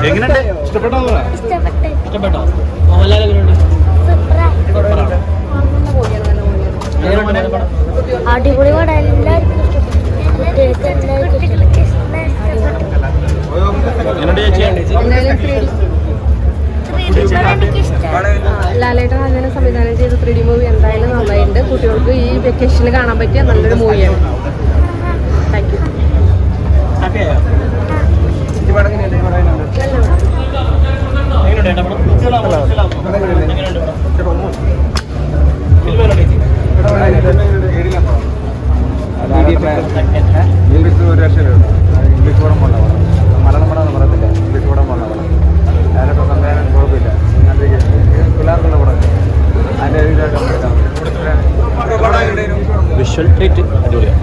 എങ്ങനെയുണ്ട്? ഇഷ്ടപ്പെട്ടോ? മോഹൻലാൽ എങ്ങനെയുണ്ട്? അടിപൊളി പടം, എല്ലാവർക്കും ലാലേട്ടൻ അങ്ങനെ സംവിധാനം ചെയ്ത 3D മൂവി എന്തായാലും നന്നായിട്ടുണ്ട്. കുട്ടികൾക്ക് ഈ വെക്കേഷന് കാണാൻ പറ്റിയ നല്ലൊരു മൂവിയാണ്. Thank you. ഒരു രക്ഷയില്ല. ഇംഗ്ലീഷ് പടം പോകണ്ട പടം, മലയാളം പടം എന്ന് പറയത്തില്ല, ഇംഗ്ലീഷ് പടം പോകണ്ട പടം. അതിനൊക്കെ സംവിധാനം കുഴപ്പമില്ല. പിള്ളേർക്കുള്ള പടം അതിൻ്റെ വിഷ്വൽ ട്രീറ്റ് അടിപൊളിയാണ്.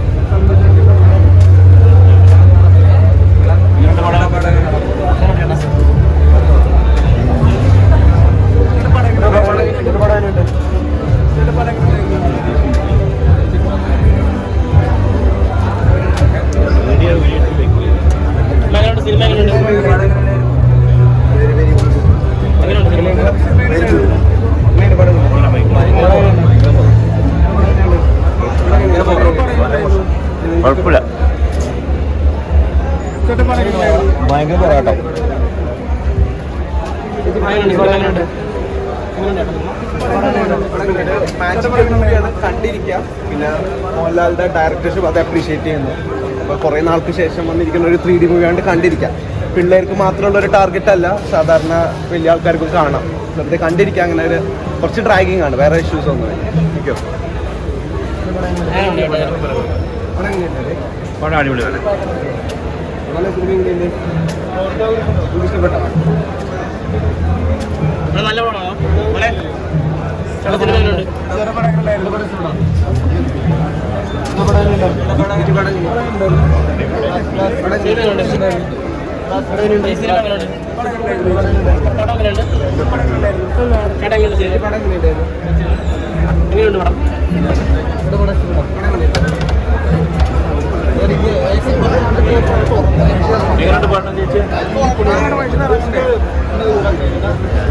സിനിമ കുഴപ്പമില്ല, ഭയങ്കര പോരാട്ടം. കണ്ടിരിക്കാം. പിന്നെ മോഹൻലാലിന്റെ ഡയറക്ടർഷിപ്പ് അത് അപ്രീഷിയേറ്റ് ചെയ്യുന്നു. അപ്പോൾ കുറേ നാൾക്ക് ശേഷം വന്നിരിക്കുന്ന ഒരു 3D മൂവിയാണ്ട് കണ്ടിരിക്കാം. പിള്ളേർക്ക് മാത്രമുള്ള ഒരു ടാർഗറ്റ് അല്ല, സാധാരണ വലിയ ആൾക്കാർക്കും കാണാം. വെറുതെ കണ്ടിരിക്കാം. അങ്ങനെ ഒരു കുറച്ച് ഡ്രാഗിങ് ആണ്, വേറെ ഇഷ്യൂസ് ഒന്നും ഇല്ല. പടം അടിപൊളിയാണ്. ഇഷ്ടപ്പെട്ടോ? നല്ല പടമാണോ?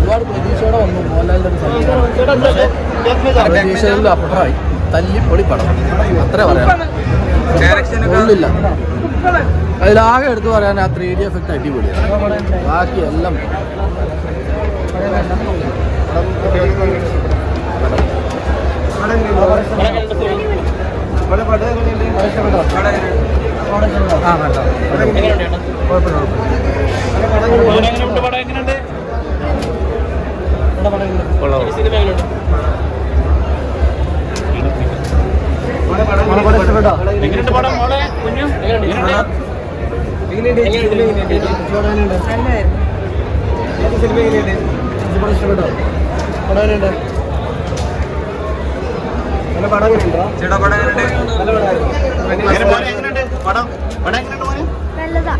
ഒരുപാട് പ്രതീക്ഷയോടെ വന്നു. മോഹൻലാലിന്റെ അപ്പുറമായി തല്ലിപ്പൊളി പടം, അത്ര പറയാം. ഒന്നുമില്ല അതിലാകെ എടുത്തു പറയാൻ ആ 3D എഫക്റ്റ് അടിപൊളിയാണ്. ബാക്കി എല്ലാം നല്ലതാ.